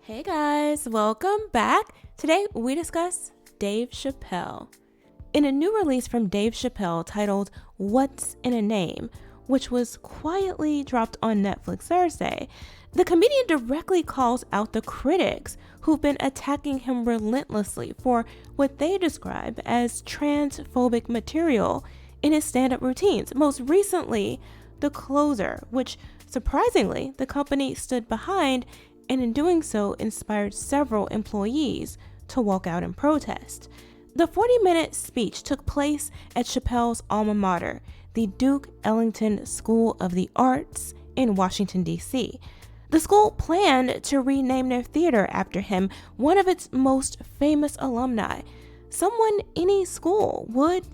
Hey guys, welcome back. Today we discuss Dave Chappelle. In a new release from Dave Chappelle titled What's in a Name, which was quietly dropped on Netflix Thursday, the comedian directly calls out the critics who've been attacking him relentlessly for what they describe as transphobic material in his stand-up routines. Most recently, The Closer, which surprisingly the company stood behind, and in doing so inspired several employees to walk out in protest. The 40-minute speech took place at Chappelle's alma mater, the Duke Ellington School of the Arts in Washington, D.C. The school planned to rename their theater after him, one of its most famous alumni, someone any school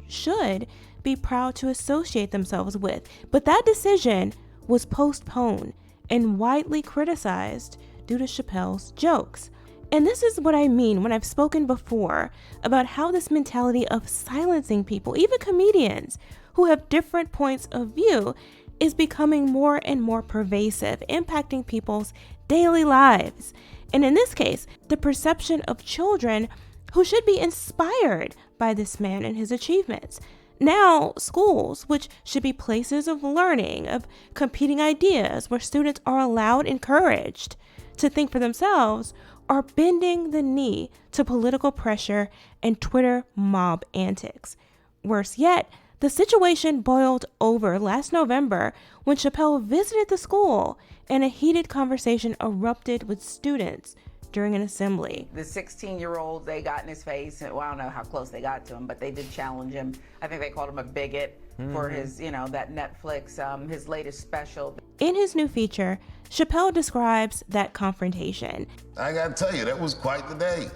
should be proud to associate themselves with. But that decision was postponed and widely criticized due to Chappelle's jokes. And this is what I mean when I've spoken before about how this mentality of silencing people, even comedians who have different points of view, is becoming more and more pervasive, impacting people's daily lives. And in this case, the perception of children who should be inspired by this man and his achievements. Now, schools, which should be places of learning, of competing ideas, where students are allowed, encouraged to think for themselves, are bending the knee to political pressure and Twitter mob antics. Worse yet, the situation boiled over last November when Chappelle visited the school and a heated conversation erupted with students during an assembly. The 16-year-old, they got in his face, and well, I don't know how close they got to him, but they did challenge him. I think they called him a bigot for his, that Netflix, his latest special. In his new feature, Chappelle describes that confrontation. I gotta tell you, that was quite the day.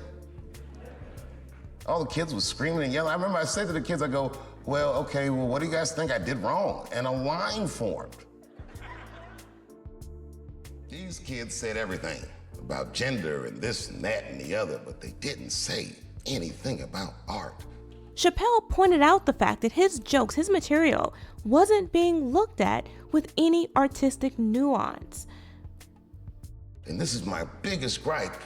All the kids were screaming and yelling. I remember I said to the kids, I go, well, what do you guys think I did wrong? And a line formed. These kids said everything about gender and this and that and the other, but they didn't say anything about art. Chappelle pointed out the fact that his jokes, his material, wasn't being looked at with any artistic nuance. And this is my biggest gripe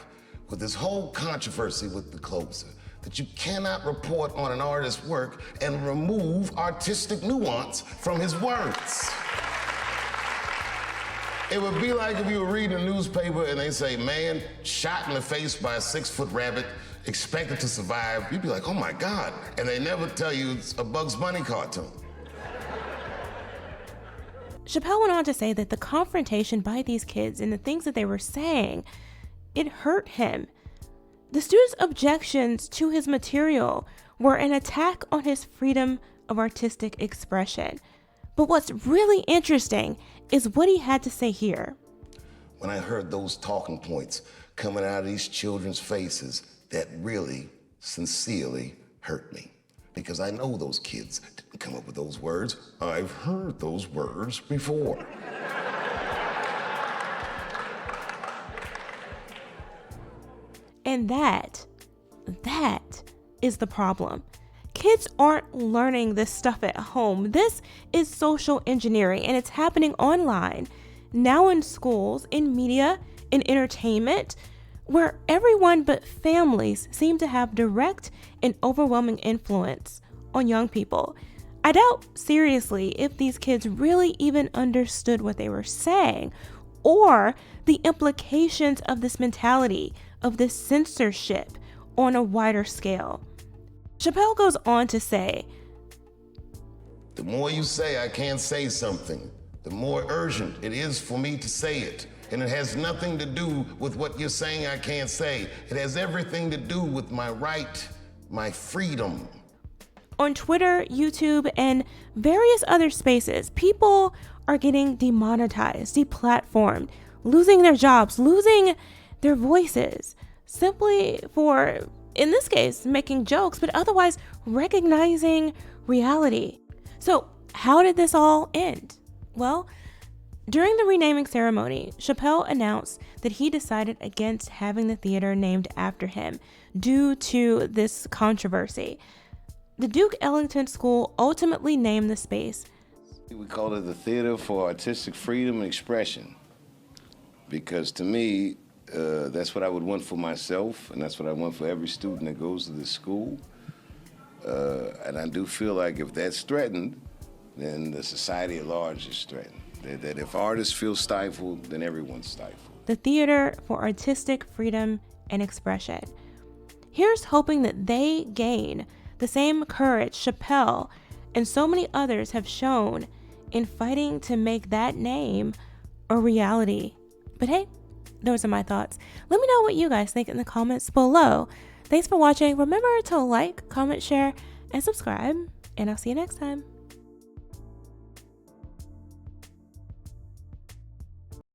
with this whole controversy with The Closer, that you cannot report on an artist's work and remove artistic nuance from his words. It would be like if you were reading a newspaper and they say, man, shot in the face by a 6-foot rabbit, expected to survive. You'd be like, oh my God. And they never tell you it's a Bugs Bunny cartoon. Chappelle went on to say that the confrontation by these kids and the things that they were saying, it hurt him. The students' objections to his material were an attack on his freedom of artistic expression. But what's really interesting is what he had to say here. When I heard those talking points coming out of these children's faces, that really, sincerely hurt me. Because I know those kids didn't come up with those words. I've heard those words before. And that is the problem. Kids aren't learning this stuff at home. This is social engineering, and it's happening online, now in schools, in media, in entertainment, where everyone but families seem to have direct and overwhelming influence on young people. I doubt seriously if these kids really even understood what they were saying or the implications of this mentality, of this censorship on a wider scale. Chappelle goes on to say, the more you say I can't say something, the more urgent it is for me to say it. And it has nothing to do with what you're saying I can't say. It has everything to do with my right, my freedom. On Twitter, YouTube, and various other spaces, people are getting demonetized, deplatformed, losing their jobs, losing their voices, simply for, in this case, making jokes, but otherwise recognizing reality. So how did this all end? Well, during the renaming ceremony, Chappelle announced that he decided against having the theater named after him due to this controversy. The Duke Ellington School ultimately named the space. We call it the Theater for Artistic Freedom and Expression because to me, That's what I would want for myself, and that's what I want for every student that goes to this school. And I do feel like if that's threatened, then the society at large is threatened. That if artists feel stifled, then everyone's stifled. The Theater for Artistic Freedom and Expression. Here's hoping that they gain the same courage Chappelle and so many others have shown in fighting to make that name a reality. But hey, those are my thoughts. Let me know what you guys think in the comments below. Thanks for watching. Remember to like, comment, share, and subscribe, and I'll see you next time.